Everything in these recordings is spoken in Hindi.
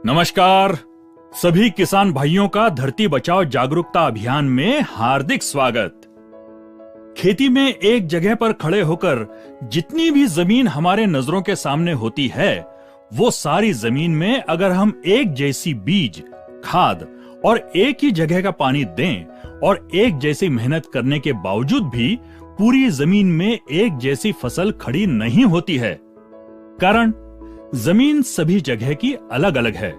नमस्कार। सभी किसान भाइयों का धरती बचाओ जागरूकता अभियान में हार्दिक स्वागत। खेती में एक जगह पर खड़े होकर जितनी भी जमीन हमारे नजरों के सामने होती है, वो सारी जमीन में अगर हम एक जैसी बीज, खाद और एक ही जगह का पानी दें और एक जैसी मेहनत करने के बावजूद भी पूरी जमीन में एक जैसी फसल खड़ी नहीं होती है। कारण जमीन सभी जगह की अलग अलग है।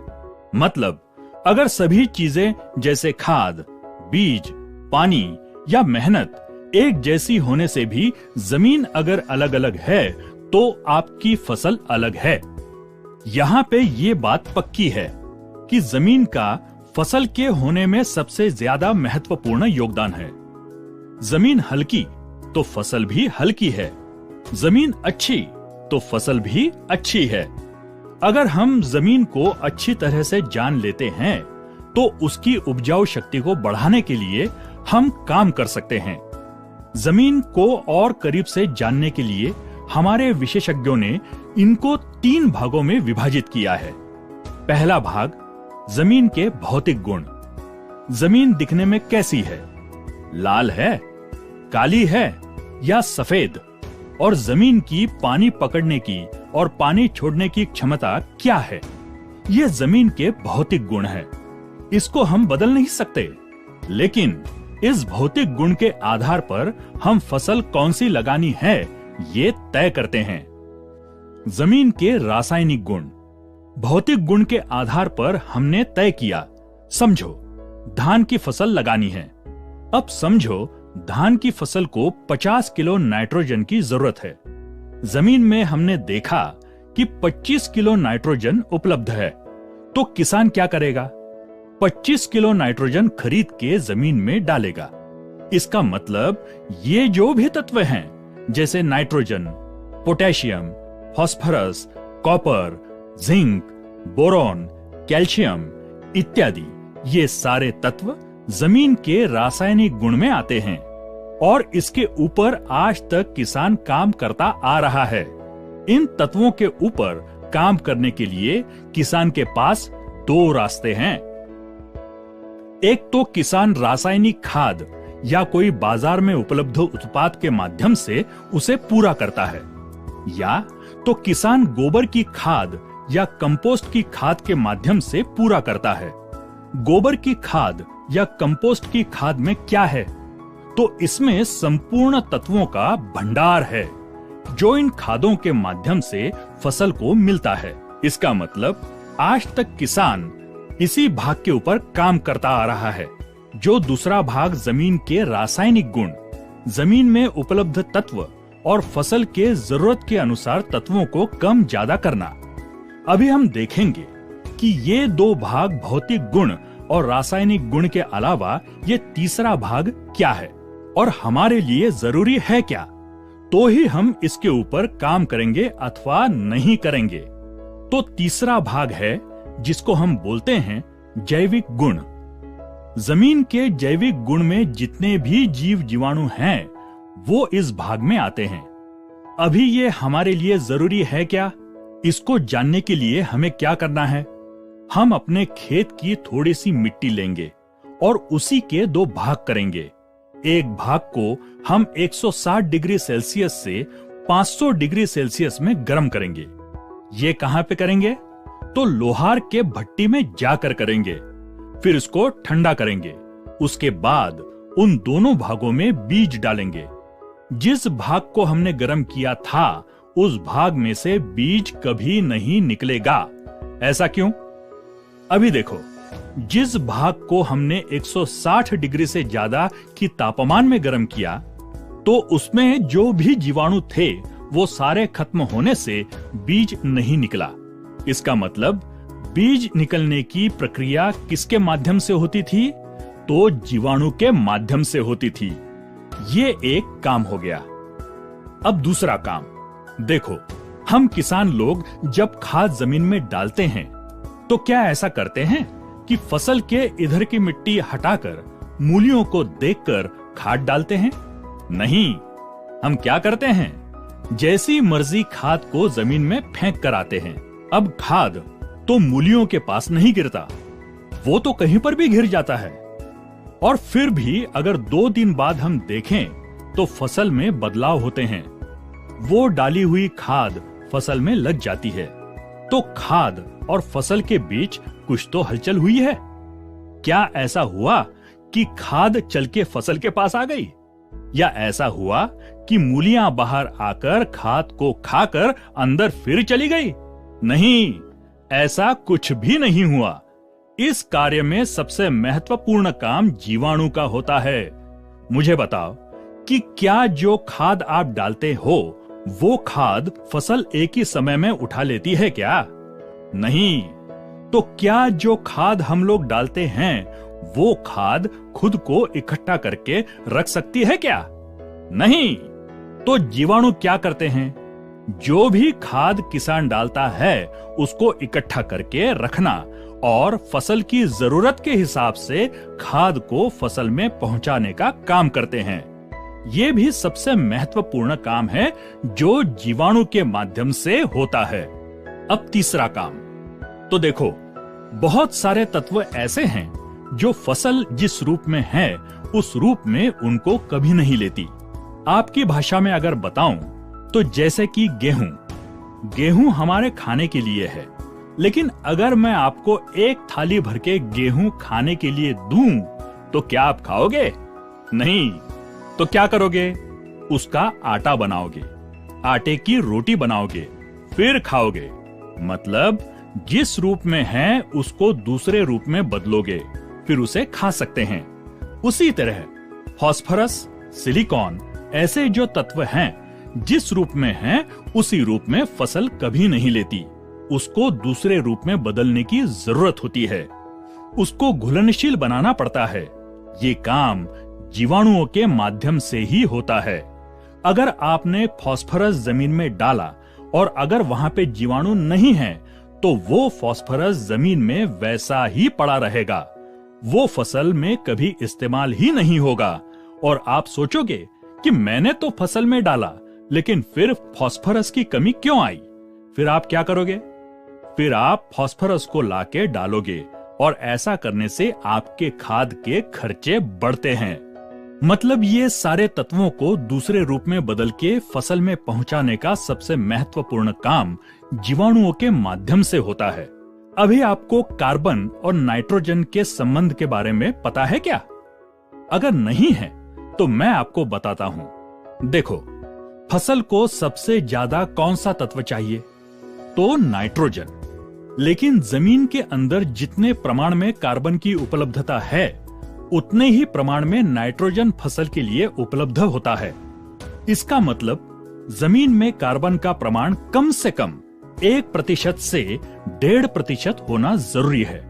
मतलब अगर सभी चीजें जैसे खाद, बीज, पानी या मेहनत एक जैसी होने से भी जमीन अगर अलग अलग है तो आपकी फसल अलग है। यहाँ पे ये बात पक्की है कि जमीन का फसल के होने में सबसे ज्यादा महत्वपूर्ण योगदान है। जमीन हल्की तो फसल भी हल्की है, जमीन अच्छी तो फसल भी अच्छी है। अगर हम जमीन को अच्छी तरह से जान लेते हैं तो उसकी उपजाऊ शक्ति को बढ़ाने के लिए हम काम कर सकते हैं। जमीन को और करीब से जानने के लिए हमारे विशेषज्ञों ने इनको 3 भागों में विभाजित किया है। पहला भाग, जमीन के भौतिक गुण। जमीन दिखने में कैसी है? लाल है, काली है या सफेद? और जमीन की पानी पकड़ने की और पानी छोड़ने की क्षमता क्या है? ये जमीन के भौतिक गुण है। इसको हम बदल नहीं सकते, लेकिन इस भौतिक गुण के आधार पर हम फसल कौन सी लगानी है, ये तय करते हैं। जमीन के रासायनिक गुण। भौतिक गुण के आधार पर हमने तय किया, समझो धान की फसल लगानी है। अब समझो धान की फसल को 50 किलो नाइट्रोजन की जरूरत है। जमीन में हमने देखा कि 25 किलो नाइट्रोजन उपलब्ध है, तो किसान क्या करेगा? 25 किलो नाइट्रोजन खरीद के जमीन में डालेगा। इसका मतलब ये जो भी तत्व हैं, जैसे nitrogen, potassium, phosphorus, copper, zinc, boron, calcium इत्यादि, ये सारे तत्व जमीन के रासायनिक गुण में आते हैं और इसके ऊपर आज तक किसान काम करता आ रहा है। इन तत्वों के ऊपर काम करने के लिए किसान के पास 2 रास्ते हैं। एक तो किसान रासायनिक खाद या कोई बाजार में उपलब्ध उत्पाद के माध्यम से उसे पूरा करता है, या तो किसान गोबर की खाद या कंपोस्ट की खाद के माध्यम से पूरा करता है। गोबर की खाद या कंपोस्ट की खाद में क्या है? तो इसमें संपूर्ण तत्वों का भंडार है जो इन खादों के माध्यम से फसल को मिलता है। इसका मतलब आज तक किसान इसी भाग के ऊपर काम करता आ रहा है। जो दूसरा भाग जमीन के रासायनिक गुण, जमीन में उपलब्ध तत्व और फसल के जरूरत के अनुसार तत्वों को कम ज्यादा करना। अभी हम देखेंगे कि ये 2 भाग भौतिक गुण और रासायनिक गुण के अलावा ये तीसरा भाग क्या है और हमारे लिए जरूरी है क्या, तो ही हम इसके ऊपर काम करेंगे अथवा नहीं करेंगे। तो तीसरा भाग है जिसको हम बोलते हैं जैविक गुण। जमीन के जैविक गुण में जितने भी जीव जीवाणु हैं, वो इस भाग में आते हैं। अभी ये हमारे लिए जरूरी है क्या? इसको जानने के लिए हमें क्या करना है? हम अपने खेत की थोड़ी सी मिट्टी लेंगे और उसी के 2 भाग करेंगे। एक भाग को हम 160 डिग्री सेल्सियस से 500 डिग्री सेल्सियस में गर्म करेंगे। ये कहां पे करेंगे? तो लोहार के भट्टी में जाकर करेंगे। फिर इसको ठंडा करेंगे। उसके बाद उन दोनों भागों में बीज डालेंगे। जिस भाग को हमने गर्म किया था, उस भाग में से बीज कभी नहीं निकलेगा। ऐसा क्यों? अभी देखो, जिस भाग को हमने 160 डिग्री से ज्यादा की तापमान में गर्म किया, तो उसमें जो भी जीवाणु थे वो सारे खत्म होने से बीज नहीं निकला। इसका मतलब बीज निकलने की प्रक्रिया किसके माध्यम से होती थी? तो जीवाणु के माध्यम से होती थी। ये एक काम हो गया। अब दूसरा काम देखो, हम किसान लोग जब खाद जमीन में डालते हैं तो क्या ऐसा करते हैं कि फसल के इधर की मिट्टी हटाकर मूलियों को देखकर खाद डालते हैं? नहीं, हम क्या करते हैं, जैसी मर्जी खाद को जमीन में फेंक कर आते हैं। अब खाद तो मूलियों के पास नहीं गिरता, वो तो कहीं पर भी गिर जाता है। और फिर भी अगर 2 दिन बाद हम देखें तो फसल में बदलाव होते हैं। वो डाली हुई खाद फसल में लग जाती है। तो खाद और फसल के बीच कुछ तो हलचल हुई है। क्या ऐसा हुआ कि खाद चल के फसल के पास आ गई, या ऐसा हुआ कि मूलियां बाहर आकर खाद को खाकर अंदर फिर चली गई? नहीं, ऐसा कुछ भी नहीं हुआ। इस कार्य में सबसे महत्वपूर्ण काम जीवाणु का होता है। मुझे बताओ कि क्या जो खाद आप डालते हो वो खाद फसल एक ही समय में उठा लेती है क्या? नहीं। तो क्या जो खाद हम लोग डालते हैं वो खाद खुद को इकट्ठा करके रख सकती है क्या? नहीं। तो जीवाणु क्या करते हैं? जो भी खाद किसान डालता है उसको इकट्ठा करके रखना और फसल की जरूरत के हिसाब से खाद को फसल में पहुंचाने का काम करते हैं। ये भी सबसे महत्वपूर्ण काम है जो जीवाणु के माध्यम से होता है। अब तीसरा काम, तो देखो, बहुत सारे तत्व ऐसे हैं जो फसल जिस रूप में है उस रूप में उनको कभी नहीं लेती। आपकी भाषा में अगर बताऊं तो जैसे कि गेहूं हमारे खाने के लिए है, लेकिन अगर मैं आपको एक थाली भर के गेहूं खाने के लिए दूं तो क्या आप खाओगे? नहीं। तो क्या करोगे? उसका आटा बनाओगे, आटे की रोटी बनाओगे, फिर खाओगे। मतलब जिस रूप में है उसको दूसरे रूप में बदलोगे, फिर उसे खा सकते हैं। उसी तरह फास्फोरस, सिलिकॉन ऐसे जो तत्व हैं जिस रूप में हैं उसी रूप में फसल कभी नहीं लेती। उसको दूसरे रूप में बदलने की जरूरत होती है। उसको घुलनशील बनाना पड़ता है। ये काम जीवाणुओं के माध्यम से ही होता है। अगर आपने फास्फोरस जमीन में डाला और अगर वहां पे जीवाणु नहीं है तो वो फास्फोरस जमीन में वैसा ही पड़ा रहेगा। वो फसल में कभी इस्तेमाल ही नहीं होगा। और आप सोचोगे कि मैंने तो फसल में डाला लेकिन फिर फास्फोरस की कमी क्यों आई? फिर आप क्या करोगे? फिर आप फास्फोरस को लाके डालोगे और ऐसा करने से आपके खाद के खर्चे बढ़ते हैं। मतलब ये सारे तत्वों को दूसरे रूप में बदल के फसल में पहुंचाने का सबसे महत्वपूर्ण काम जीवाणुओं के माध्यम से होता है। अभी आपको कार्बन और नाइट्रोजन के संबंध के बारे में पता है क्या? अगर नहीं है तो मैं आपको बताता हूं। देखो, फसल को सबसे ज्यादा कौन सा तत्व चाहिए? तो नाइट्रोजन। लेकिन जमीन के अंदर जितने प्रमाण में कार्बन की उपलब्धता है उतने ही प्रमाण में नाइट्रोजन फसल के लिए उपलब्ध होता है। इसका मतलब जमीन में कार्बन का प्रमाण कम से कम 1% से 1.5% होना जरूरी है।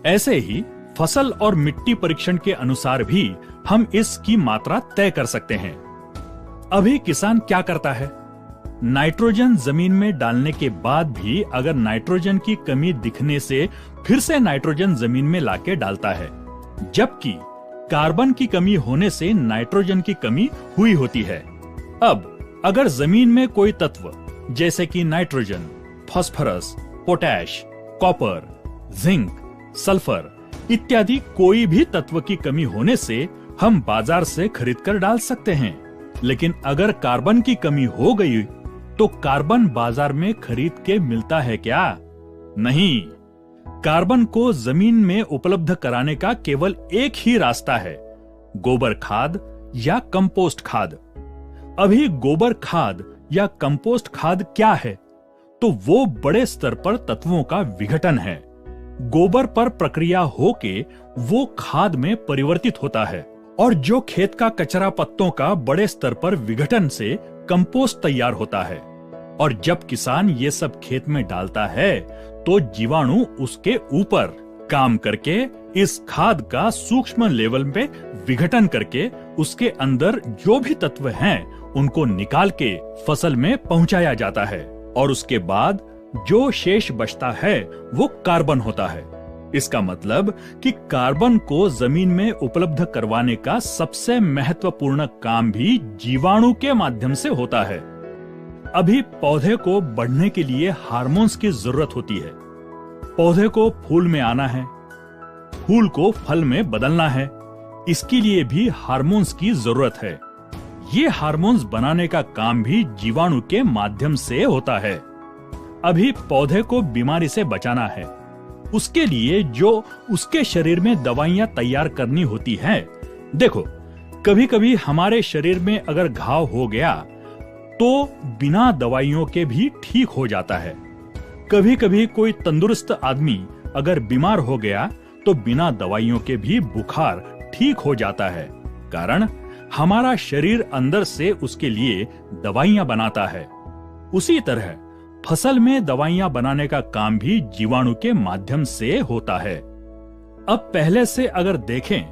ऐसे ही फसल और मिट्टी परीक्षण के अनुसार भी हम इसकी मात्रा तय कर सकते हैं। अभी किसान क्या करता है? नाइट्रोजन जमीन में डालने के बाद भी अगर नाइट्रोजन की कमी दिखने से फिर से नाइट्रोजन जमीन में लाके डालता है, जबकि कार्बन की कमी होने से नाइट्रोजन की कमी हुई होती है। अब अगर जमीन में कोई तत्व जैसे कि nitrogen, phosphorus, potash, copper, zinc, sulphur इत्यादि कोई भी तत्व की कमी होने से हम बाजार से खरीद कर डाल सकते हैं। लेकिन अगर कार्बन की कमी हो गई तो कार्बन बाजार में खरीद के मिलता है क्या? नहीं। कार्बन को जमीन में उपलब्ध कराने का केवल एक ही रास्ता है, गोबर खाद या कंपोस्ट खाद। अभी गोबर खाद या कंपोस्ट खाद क्या है? तो वो बड़े स्तर पर तत्वों का विघटन है। गोबर पर प्रक्रिया होके वो खाद में परिवर्तित होता है और जो खेत का कचरा पत्तों का बड़े स्तर पर विघटन से कंपोस्ट तैयार होता है। और जब किसान ये सब खेत में डालता है तो जीवाणु उसके ऊपर काम करके इस खाद का सूक्ष्म लेवल पे विघटन करके उसके अंदर जो भी तत्व हैं उनको निकाल के फसल में पहुंचाया जाता है। और उसके बाद जो शेष बचता है वो कार्बन होता है। इसका मतलब कि कार्बन को जमीन में उपलब्ध करवाने का सबसे महत्वपूर्ण काम भी जीवाणु के माध्यम से होता है। अभी पौधे को बढ़ने के लिए हार्मोन्स की जरूरत होती है। पौधे को फूल में आना है, फूल को फल में बदलना है। इसके लिए भी हार्मोन्स की जरूरत है। ये हार्मोन्स बनाने का काम भी जीवाणु के माध्यम से होता है। अभी पौधे को बीमारी से बचाना है, उसके लिए जो उसके शरीर में दवाइयां तैयार करनी होती हैं। देखो, कभी कभी हमारे शरीर में अगर घाव हो गया तो बिना दवाइयों के भी ठीक हो जाता है। कभी कभी कोई तंदुरुस्त आदमी अगर बीमार हो गया तो बिना दवाइयों के भी बुखार ठीक हो जाता है, कारण हमारा शरीर अंदर से उसके लिए दवाइयां बनाता है। उसी तरह फसल में दवाइयां बनाने का काम भी जीवाणु के माध्यम से होता है। अब पहले से अगर देखें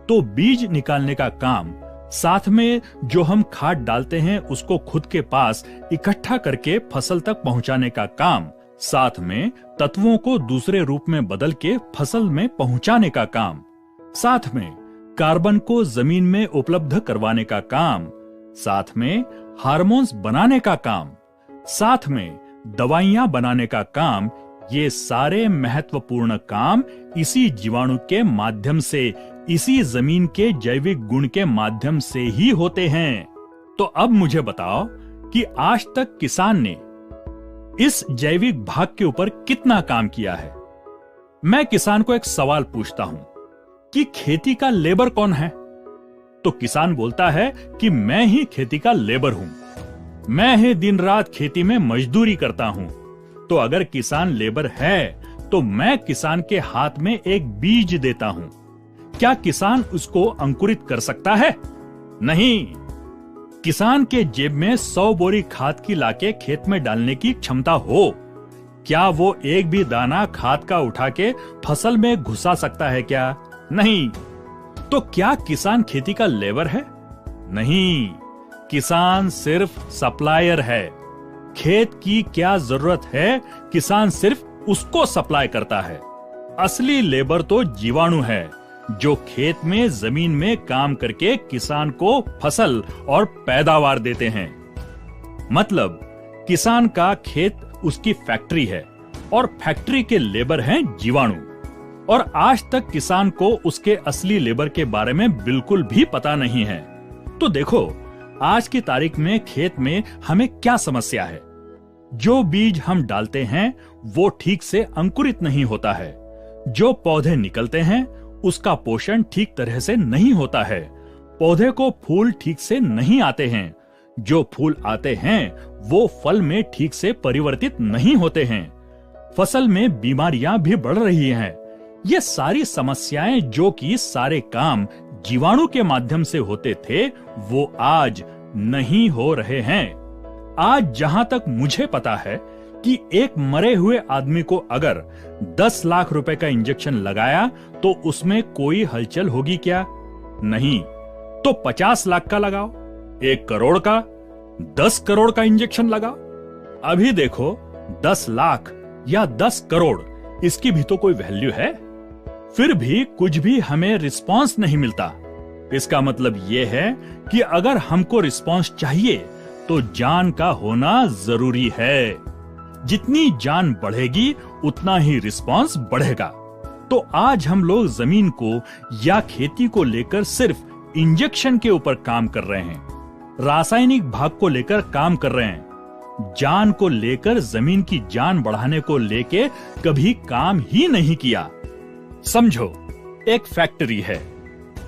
तो बीज निकालने का काम, साथ में जो हम खाद डालते हैं उसको खुद के पास इकट्ठा करके फसल तक पहुंचाने का काम, साथ में तत्वों को दूसरे रूप में बदल के फसल में पहुंचाने का काम, साथ में कार्बन को जमीन में उपलब्ध करवाने का काम, साथ में हार्मोन्स बनाने का काम, साथ में दवाइयां बनाने का काम, ये सारे महत्वपूर्ण काम इसी जीवाणु के माध्यम से, इसी जमीन के जैविक गुण के माध्यम से ही होते हैं। तो अब मुझे बताओ कि आज तक किसान ने इस जैविक भाग के ऊपर कितना काम किया है। मैं किसान को एक सवाल पूछता हूं कि खेती का लेबर कौन है? तो किसान बोलता है कि मैं ही खेती का लेबर हूं, मैं ही दिन रात खेती में मजदूरी करता हूं। तो अगर किसान लेबर है तो मैं किसान के हाथ में एक बीज देता हूं, क्या किसान उसको अंकुरित कर सकता है? नहीं। किसान के जेब में 100 बोरी खाद की लाके खेत में डालने की क्षमता हो, क्या वो एक भी दाना खाद का उठा के फसल में घुसा सकता है क्या? नहीं। तो क्या किसान खेती का लेबर है? नहीं, किसान सिर्फ सप्लायर है। खेत की क्या जरूरत है, किसान सिर्फ उसको सप्लाई करता है। असली लेबर तो जीवाणु है, जो खेत में जमीन में काम करके किसान को फसल और पैदावार देते हैं। मतलब किसान का खेत उसकी फैक्ट्री है और फैक्ट्री के लेबर हैं जीवाणु। और आज तक किसान को उसके असली लेबर के बारे में बिल्कुल भी पता नहीं है। तो देखो, आज की तारीख में खेत में हमें क्या समस्या है? जो बीज हम डालते हैं वो ठीक से अंकुरित नहीं होता है। जो पौधे निकलते हैं उसका पोषण ठीक तरह से नहीं होता है। पौधे को फूल ठीक से नहीं आते हैं। जो फूल आते हैं वो फल में ठीक से परिवर्तित नहीं होते हैं। फसल में बीमारियां भी बढ़ रही हैं। ये सारी समस्याएं, जो कि सारे काम जीवाणु के माध्यम से होते थे, वो आज नहीं हो रहे हैं। आज जहां तक मुझे पता है कि एक मरे हुए आदमी को अगर 10 लाख रुपए का इंजेक्शन लगाया तो उसमें कोई हलचल होगी क्या? नहीं। तो 50 लाख का लगाओ, 1 करोड़ का, 10 करोड़ का इंजेक्शन लगाओ। अभी देखो, 10 लाख या 10 करोड़, इसकी भी तो कोई वैल्यू है। फिर भी कुछ भी हमें रिस्पांस नहीं मिलता। इसका मतलब यह है कि अगर हमको रिस्पांस चाहिए तो जान का होना जरूरी है। जितनी जान बढ़ेगी उतना ही रिस्पांस बढ़ेगा। तो आज हम लोग जमीन को या खेती को लेकर सिर्फ इंजेक्शन के ऊपर काम कर रहे हैं, रासायनिक भाग को लेकर काम कर रहे हैं। जान को लेकर, जमीन की जान बढ़ाने को लेके कभी काम ही नहीं किया। समझो, एक फैक्ट्री है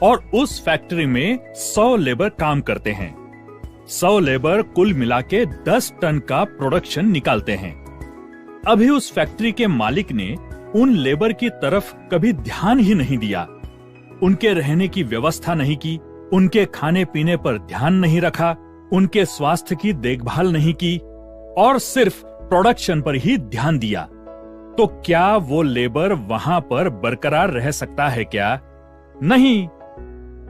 और उस फैक्ट्री में 100 लेबर काम करते हैं। 100 लेबर कुल मिला के 10 टन का प्रोडक्शन निकालते हैं। अभी उस फैक्ट्री के मालिक ने उन लेबर की तरफ कभी ध्यान ही नहीं दिया, उनके रहने की व्यवस्था नहीं की, उनके खाने पीने पर ध्यान नहीं रखा, उनके स्वास्थ्य की देखभाल नहीं की और सिर्फ प्रोडक्शन पर ही ध्यान दिया। तो क्या वो लेबर वहां पर बरकरार रह सकता है क्या? नहीं।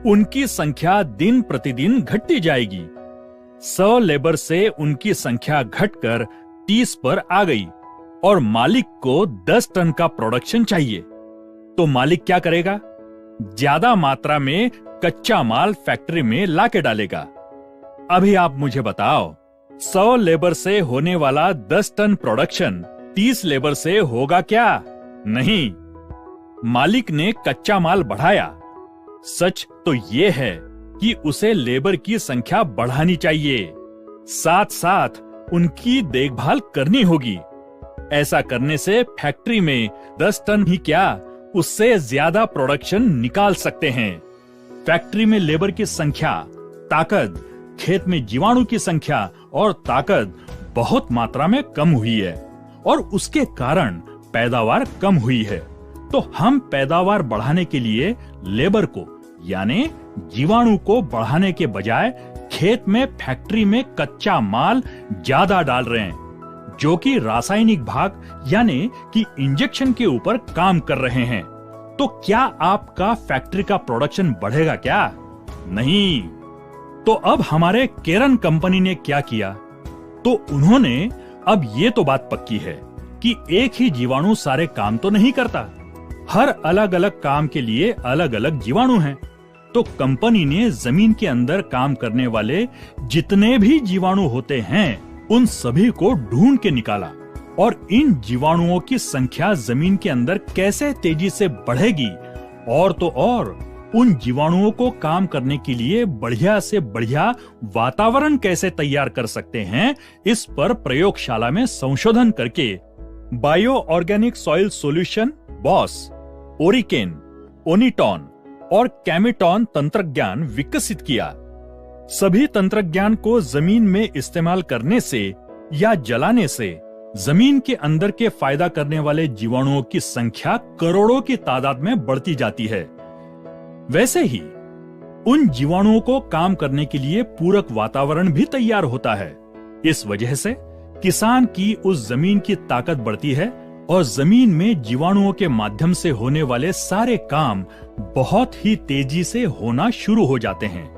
उनकी संख्या दिन प्रतिदिन घटती जाएगी। 100 लेबर से उनकी संख्या घटकर 30 पर आ गई और मालिक को 10 टन का प्रोडक्शन चाहिए। तो मालिक क्या करेगा? ज्यादा मात्रा में कच्चा माल फैक्ट्री में लाके डालेगा। अभी आप मुझे बताओ, 100 लेबर से होने वाला 10 टन प्रोडक्शन 30 लेबर से होगा क्या? नहीं, मालिक ने कच्चा माल बढ़ाया। सच तो ये है कि उसे लेबर की संख्या बढ़ानी चाहिए, साथ साथ उनकी देखभाल करनी होगी। ऐसा करने से फैक्ट्री में 10 टन ही क्या, उससे ज्यादा प्रोडक्शन निकाल सकते हैं। फैक्ट्री में लेबर की संख्या, ताकत, खेत में जीवाणु की संख्या और ताकत बहुत मात्रा में कम हुई है और उसके कारण पैदावार कम हुई है। तो हम पैदावार बढ़ाने के लिए लेबर को यानी जीवाणु को बढ़ाने के बजाय खेत में फैक्ट्री में कच्चा माल ज्यादा डाल रहे हैं, जो कि रासायनिक भाग यानी कि इंजेक्शन के ऊपर काम कर रहे हैं। तो क्या आपका फैक्ट्री का प्रोडक्शन बढ़ेगा क्या? नहीं। तो अब हमारे केरन कंपनी ने क्या किया? तो उन्होंने अब ये तो बात पक्की है कि एक ही जीवाणु सारे काम तो नहीं करता, हर अलग अलग काम के लिए अलग अलग जीवाणु हैं। तो कंपनी ने जमीन के अंदर काम करने वाले जितने भी जीवाणु होते हैं उन सभी को ढूंढ के निकाला और इन जीवाणुओं की संख्या जमीन के अंदर कैसे तेजी से बढ़ेगी और तो और उन जीवाणुओं को काम करने के लिए बढ़िया से बढ़िया वातावरण कैसे तैयार कर सकते हैं, इस पर प्रयोगशाला में संशोधन करके बायो ऑर्गेनिक सॉइल सॉल्यूशन बॉस, ओरिकेन, ओनिटॉन और कैमिटॉन तंत्रज्ञान विकसित किया। सभी तंत्रज्ञान को जमीन में इस्तेमाल करने से या जलाने से जमीन के अंदर के फायदा करने वाले जीवाणुओं की संख्या करोड़ों की तादाद में बढ़ती जाती है। वैसे ही उन जीवाणुओं को काम करने के लिए पूरक वातावरण भी तैयार होता है। इस वजह से किसान की उस जमीन की ताकत बढ़ती है और जमीन में जीवाणुओं के माध्यम से होने वाले सारे काम बहुत ही तेजी से होना शुरू हो जाते हैं।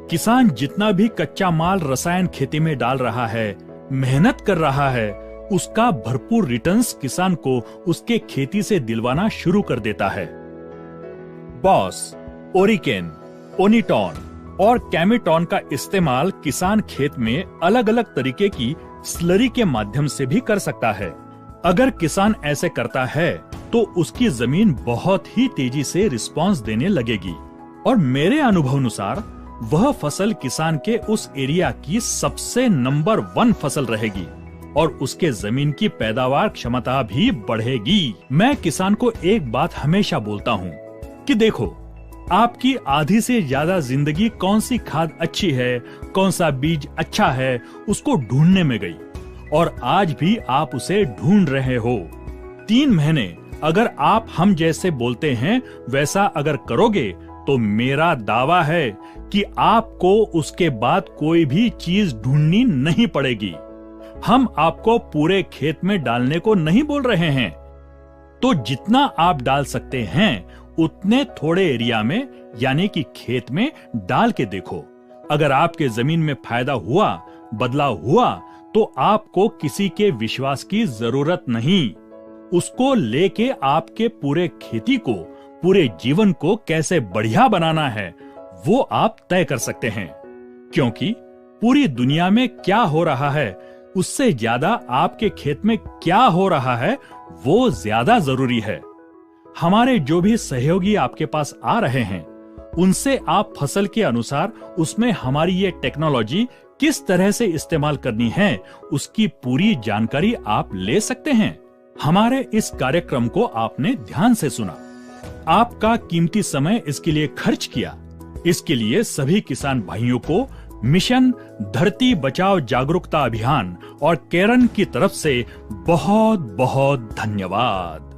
किसान जितना भी कच्चा माल रसायन खेती में डाल रहा है, मेहनत कर रहा है, उसका भरपूर रिटर्न्स किसान को उसके खेती से दिलवाना शुरू कर देता है। बॉस, ओरिकेन, ओनिटॉन और कैमिटॉन का इस्तेमाल किसान खेत में अलग अलग तरीके की स्लरी के माध्यम से भी कर सकता है। अगर किसान ऐसे करता है तो उसकी जमीन बहुत ही तेजी से रिस्पांस देने लगेगी और मेरे अनुभव अनुसार वह फसल किसान के उस एरिया की सबसे नंबर 1 फसल रहेगी और उसके जमीन की पैदावार क्षमता भी बढ़ेगी। मैं किसान को एक बात हमेशा बोलता हूँ कि देखो, आपकी आधी से ज्यादा जिंदगी कौन सी खाद अच्छी है, कौन सा बीज अच्छा है, उसको ढूंढने में गई और आज भी आप उसे ढूंढ रहे हो। 3 महीने अगर आप हम जैसे बोलते हैं वैसा अगर करोगे तो मेरा दावा है कि आपको उसके बाद कोई भी चीज ढूंढनी नहीं पड़ेगी। हम आपको पूरे खेत में डालने को नहीं बोल रहे हैं। तो जितना आप डाल सकते हैं उतने थोड़े एरिया में यानी कि खेत में डाल के देखो। अगर आपके जमीन में फायदा हुआ, बदलाव हुआ, तो आपको किसी के विश्वास की जरूरत नहीं। उसको लेके आपके पूरे खेती को, पूरे जीवन को कैसे बढ़िया बनाना है वो आप तय कर सकते हैं। क्योंकि पूरी दुनिया में क्या हो रहा है उससे ज्यादा आपके खेत में क्या हो रहा है वो ज्यादा जरूरी है। हमारे जो भी सहयोगी आपके पास आ रहे हैं उनसे आप फसल के अनुसार उसमें हमारी ये टेक्नोलॉजी किस तरह से इस्तेमाल करनी है उसकी पूरी जानकारी आप ले सकते हैं। हमारे इस कार्यक्रम को आपने ध्यान से सुना, आपका कीमती समय इसके लिए खर्च किया। इसके लिए सभी किसान भाइयों को मिशन धरती बचाओ जागरूकता अभियान और केरन की तरफ से बहुत बहुत धन्यवाद।